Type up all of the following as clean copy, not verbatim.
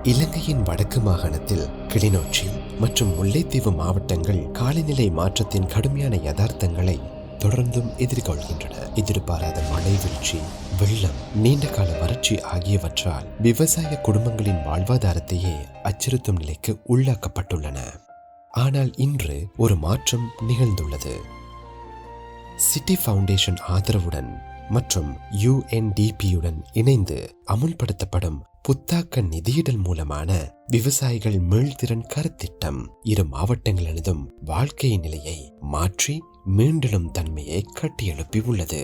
இலங்கையின் வடக்கு மாகாணத்தில் கிளிநொச்சி மற்றும் முல்லைத்தீவு மாவட்டங்கள் காலநிலை மாற்றத்தின் கடுமையான யதார்த்தங்களை தொடர்ந்தும் எதிர்கொள்கின்றன. எதிர்பாராத மழை வீழ்ச்சி, வெள்ளம், நீண்டகால வறட்சி ஆகியவற்றால் விவசாய குடும்பங்களின் வாழ்வாதாரத்தையே அச்சுறுத்தும் நிலைக்கு உள்ளாக்கப்பட்டுள்ளன. ஆனால் இன்று ஒரு மாற்றம் நிகழ்ந்துள்ளது. சிட்டி ஃபவுண்டேஷன் ஆதரவுடன் மற்றும் UNDP-யுடன் இணைந்து அமுல்படுத்தப்படும் புத்தாக்க நிதியிடல் மூலமான விவசாயிகள் மீள்திறன் கருத்திட்டம் இரு மாவட்டங்களினதும் வாழ்க்கை நிலையை மாற்றி மீண்டெழும் தன்மையை கட்டியெழுப்பி உள்ளது.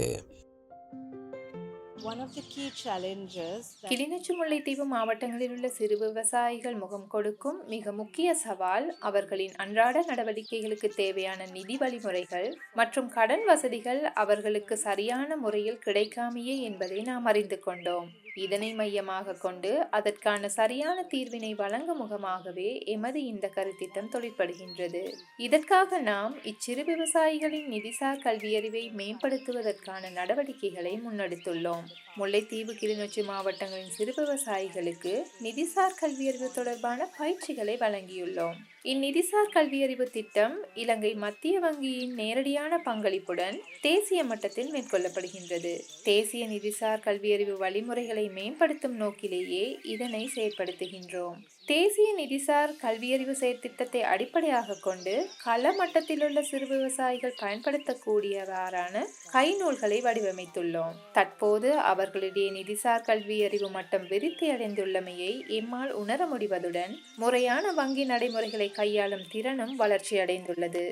கிளிநொச்சி முல்லைத்தீவு மாவட்டங்களில் உள்ள சிறு விவசாயிகள் முகம் கொடுக்கும் மிக முக்கிய சவால் அவர்களின் அன்றாட நடவடிக்கைகளுக்கு தேவையான நிதி வழிமுறைகள் மற்றும் கடன் வசதிகள் அவர்களுக்கு சரியான முறையில் கிடைக்காமையே என்பதை நாம் அறிந்து கொண்டோம். இதனை மையமாக கொண்டு அதற்கான சரியான தீர்வினை வழங்க முகமாகவே எமது இந்த கருத்திட்டம் தொழிற்படுகின்றது. இதற்காக நாம் இச்சிறு விவசாயிகளின் நிதிசார் கல்வியறிவை மேம்படுத்துவதற்கான நடவடிக்கைகளை முன்னெடுத்துள்ளோம். முல்லைத்தீவு, கிளிநொச்சி மாவட்டங்களின் சிறு விவசாயிகளுக்கு நிதிசார் கல்வியறிவு தொடர்பான பயிற்சிகளை வழங்கியுள்ளோம். இந்நிதிசார் கல்வியறிவு திட்டம் இலங்கை மத்திய வங்கியின் நேரடியான பங்களிப்புடன் தேசிய மட்டத்தில் மேற்கொள்ளப்படுகின்றது. தேசிய நிதிசார் கல்வியறிவு வழிமுறைகளை மேம்படுத்தும் நோக்கிலேயே இதனை செயற்படுத்துகின்றோம். தேசிய நிதிசார் கல்வியறிவு செயற்திட்டத்தை அடிப்படையாக கொண்டு கள மட்டத்தில் உள்ள சிறு விவசாயிகள் பயன்படுத்தக்கூடியவாறான கைநூல்களை வடிவமைத்துள்ளோம். தற்போது அவர்களுடைய நிதிசார் கல்வியறிவு மட்டம் விருத்தி அடைந்துள்ளமையை எம்மால் உணர முடிவதுடன் முறையான வங்கி நடைமுறைகளை கையாளும் திறனும் வளர்ச்சி அடைந்துள்ளது.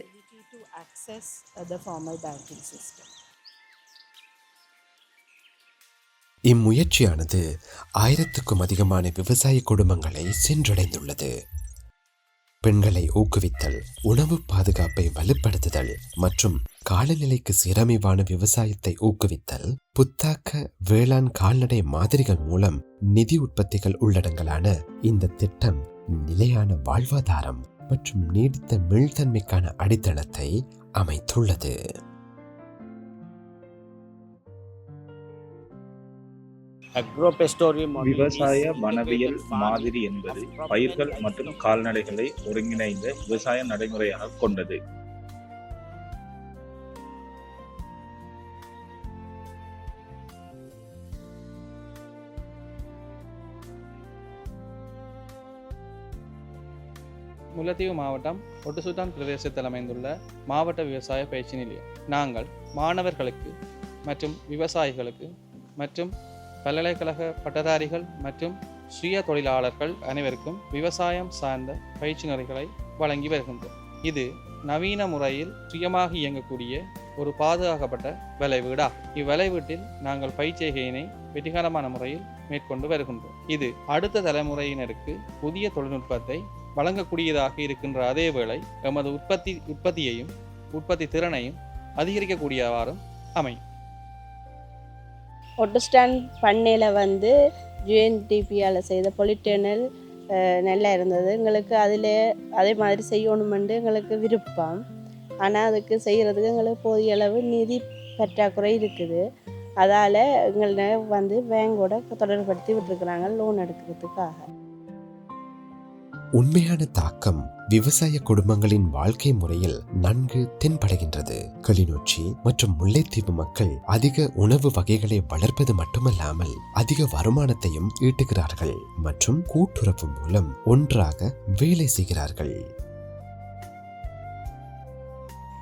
இம்முயற்சியானது 1000க்கும் அதிகமான விவசாய குடும்பங்களை சென்றடைந்துள்ளது. பெண்களை ஊக்குவித்தல், உணவு பாதுகாப்பை வலுப்படுத்துதல் மற்றும் காலநிலைக்கு சீரமைவான விவசாயத்தை ஊக்குவித்தல், புத்தாக்க வேளாண் கால்நடை மாதிரிகள் மூலம் நிதி உற்பத்திகள் உள்ளடங்கலான இந்த திட்டம் நிலையான வாழ்வாதாரம் மற்றும் நீடித்த மீள்தன்மைக்கான அடித்தளத்தை அமைத்துள்ளது. விவசாய வனவியல் மாதிரி என்பது பயிர்கள் மற்றும் கால்நடைகளை ஒருங்கிணைந்த விவசாய நடைமுறையாக கொண்டது. முல்லைத்தீவு மாவட்டம் ஒட்டுசுத்தான் பிரதேசத்தில் அமைந்துள்ள மாவட்ட விவசாய பயிற்சி நிலையம். நாங்கள் மாணவர்களுக்கு மற்றும் விவசாயிகளுக்கு மற்றும் பல்கலைக்கழக பட்டதாரிகள் மற்றும் சுய தொழிலாளர்கள் அனைவருக்கும் விவசாயம் சார்ந்த பயிற்சி நெறிகளை வழங்கி வருகின்றோம். இது நவீன முறையில் சுயமாக இயங்கக்கூடிய ஒரு பாதுகாக்கப்பட்ட வலைவீடாகும். இவ்வலைவீட்டில் நாங்கள் பயிற்சியினை வெற்றிகரமான முறையில் மேற்கொண்டு வருகின்றோம். இது அடுத்த தலைமுறையினருக்கு புதிய தொழில்நுட்பத்தை வழங்கக்கூடியதாக இருக்கின்ற அதே வேளை எமது உற்பத்தியையும் உற்பத்தி திறனையும் அதிகரிக்கக்கூடியவாறும் அமையும். ஒட்டுஸ்டான் பண்ணையில் UNDP-யால் செய்த பொலிட்டேனல் நல்லா இருந்தது. எங்களுக்கு அதில் அதே மாதிரி செய்யணுமென்று எங்களுக்கு விருப்பம். ஆனால் அதுக்கு செய்கிறதுக்கு எங்களுக்கு போதிய அளவு நிதி பற்றாக்குறை இருக்குது. அதால் எங்களை பேங்கோட தொடர்படுத்தி விட்டுருக்குறாங்க லோன் எடுக்கிறதுக்காக. உண்மையான தாக்கம் விவசாய குடும்பங்களின் வாழ்க்கை முறையில் நன்கு தென்படுகின்றது. கிளிநொச்சி மற்றும் முல்லைத்தீவு மக்கள் அதிக உணவு வகைகளை வளர்ப்பது மட்டுமல்லாமல் அதிக வருமானத்தையும் ஈட்டுகிறார்கள் மற்றும் கூட்டுறவு மூலம் ஒன்றாக வேலை செய்கிறார்கள்.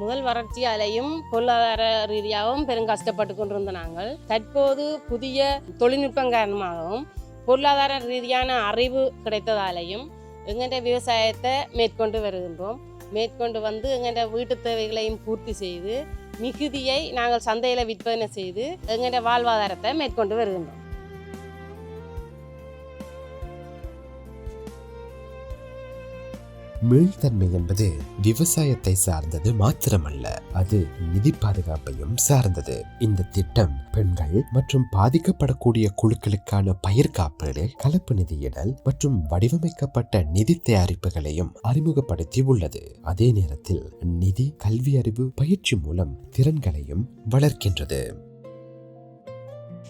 முதல் வறட்சியாலையும் பொருளாதார ரீதியாகவும் பெரும் கஷ்டப்பட்டு கொண்டிருந்த நாங்கள் தற்போது புதிய தொழில்நுட்பம் காரணமாகவும் பொருளாதார ரீதியான அறிவு கிடைத்ததாலையும் எங்கள்ட விவசாயத்தை மேற்கொண்டு வருகின்றோம். மேற்கொண்டு எங்கள்ட வீட்டு தேவைகளையும் பூர்த்தி செய்து மிகுதியை நாங்கள் சந்தையில் விற்பனை செய்து எங்கள்ட வாழ்வாதாரத்தை மேற்கொண்டு வருகின்றோம். மீள்தன்மை என்பது விவசாயத்தை சார்ந்தது மாத்திரமல்ல, அது நிதி பாதுகாப்பையும் சார்ந்தது. இந்த திட்டம் பெண்கள் மற்றும் பாதிக்கப்படக்கூடிய குழுக்களுக்கான பயிர் காப்பீடு, கலப்பு நிதியிடல் மற்றும் வடிவமைக்கப்பட்ட நிதி தயாரிப்புகளையும் அறிமுகப்படுத்தி உள்ளது. அதே நேரத்தில் நிதி, கல்வி அறிவு பயிற்சி மூலம் திறன்களையும் வளர்க்கின்றது.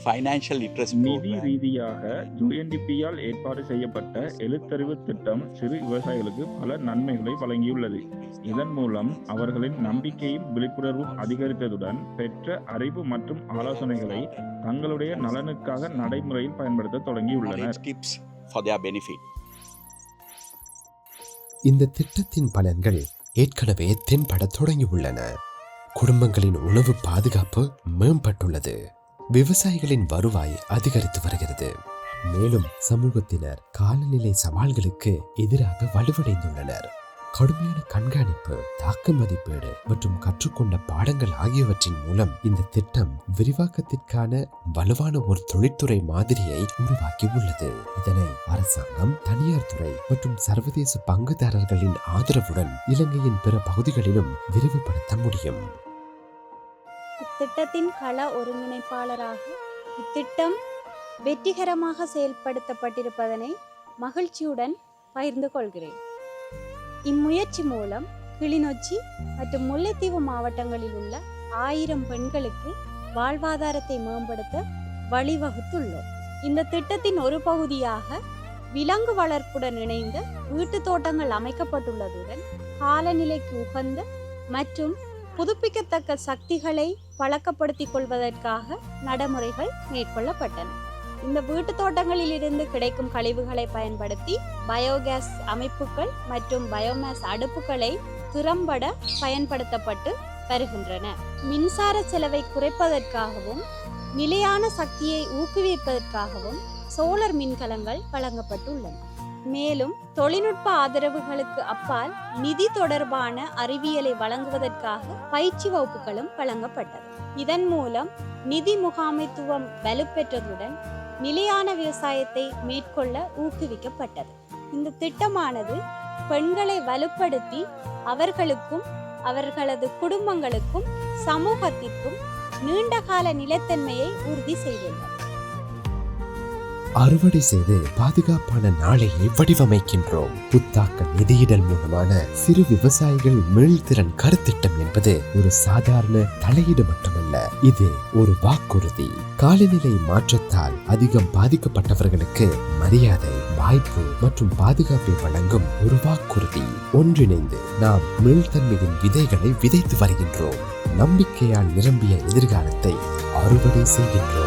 financial literacy நிதி program. ரீதியாக UNDP-யால் ஏற்பாடு செய்யப்பட்ட எழுத்தறிவு திட்டம் சிறு விவசாயிகளுக்கு பல நன்மைகளை வழங்கியுள்ளது. இதன் மூலம் அவர்களின் நம்பிக்கையும் விழிப்புணர்வும் அதிகரித்ததுடன் பெற்ற அறிவு மற்றும் ஆலோசனைகளை தங்களுடைய நலனுக்காக நடைமுறையில் பயன்படுத்த தொடங்கியுள்ளனர். Knowledge tips for their benefit. இந்த திட்டத்தின் பலன்கள் ஏற்கனவே தென்பட தொடங்கியுள்ளன. குடும்பங்களின் உணவு பாதுகாப்பு மேம்பட்டுள்ளது. விவசாயிகளின் வருவாய் அதிகரித்து வருகிறது. மேலும் சமூகத்தினர் காலநிலை சவால்களுக்கு எதிராக வலுவடைந்துள்ளனர். கடுமையான கண்காணிப்பு, தாக்க மதிப்பீடு மற்றும் கற்றுக்கொண்ட பாடங்கள் ஆகியவற்றின் மூலம் இந்த திட்டம் விரிவாக்கத்திற்கான வலுவான ஒரு தொழில்துறை மாதிரியை உருவாக்கி உள்ளது. இதனை அரசாங்கம், தனியார் துறை மற்றும் சர்வதேச பங்குதாரர்களின் ஆதரவுடன் இலங்கையின் பிற பகுதிகளிலும் விரிவுபடுத்த முடியும். இத்திட்டத்தின் கள ஒருங்கிணைப்பாளராக இத்திட்டம் வெற்றிகரமாக செயல்படுத்தப்பட்டிருப்பதனை மகிழ்ச்சியுடன் பகிர்ந்து கொள்கிறேன். இம்முயற்சி மூலம் கிளிநொச்சி மற்றும் முல்லைத்தீவு மாவட்டங்களில் உள்ள 1000 பெண்களுக்கு வாழ்வாதாரத்தை மேம்படுத்த வழிவகுத்துள்ளோம். இந்த திட்டத்தின் ஒரு பகுதியாக விலங்கு வளர்ப்புடன் இணைந்த வீட்டு தோட்டங்கள் அமைக்கப்பட்டுள்ளதுடன் காலநிலைக்கு உகந்த மற்றும் புதுப்பிக்கத்தக்க சக்திகளை பழக்கப்படுத்திக் கொள்வதற்காக நடைமுறைகள் மேற்கொள்ளப்பட்டன. இந்த வீட்டு தோட்டங்களில் இருந்து கிடைக்கும் கழிவுகளை பயன்படுத்தி பயோகேஸ் அமைப்புகள் மற்றும் பயோமேஸ் அடுப்புகளை திறம்பட பயன்படுத்தப்பட்டு வருகின்றன. மின்சார செலவை குறைப்பதற்காகவும் நிலையான சக்தியை ஊக்குவிப்பதற்காகவும் சோலார் மின்கலங்கள் வழங்கப்பட்டுள்ளன. மேலும் தொழில்நுட்ப ஆதரவுகளுக்கு அப்பால் நிதி தொடர்பான அறிவியலை வழங்குவதற்காக பயிற்சி வகுப்புகளும் வழங்கப்பட்டது. இதன் மூலம் நிதி முகாமைத்துவம் வலுப்பெற்றதுடன் நிலையான விவசாயத்தை மேற்கொள்ள ஊக்குவிக்கப்பட்டது. இந்த திட்டமானது பெண்களை வலுப்படுத்தி அவர்களுக்கும் அவர்களது குடும்பங்களுக்கும் சமூகத்திற்கும் நீண்டகால நிலைத்தன்மையை உறுதி செய்துள்ளது. அறுவடை செய்து பாதுகாப்பான நாளையை வடிவமைக்கின்றோம். புத்தாக்க நிதியிடல் மூலமான சிறு விவசாயிகள் மீள்திறன் கருத்திட்டம் என்பது ஒரு சாதாரண தலையீடு மட்டுமல்ல, இது ஒரு வாக்குறுதி. காலநிலை மாற்றத்தால் அதிகம் பாதிக்கப்பட்டவர்களுக்கு மரியாதை, வாய்ப்பு மற்றும் பாதுகாப்பை வழங்கும் ஒரு வாக்குறுதி. ஒன்றிணைந்து நாம் மீள்தன்மையின் விதைகளை விதைத்து வருகின்றோம். நம்பிக்கையால் நிரம்பிய எதிர்காலத்தை அறுவடை செய்கின்றோம்.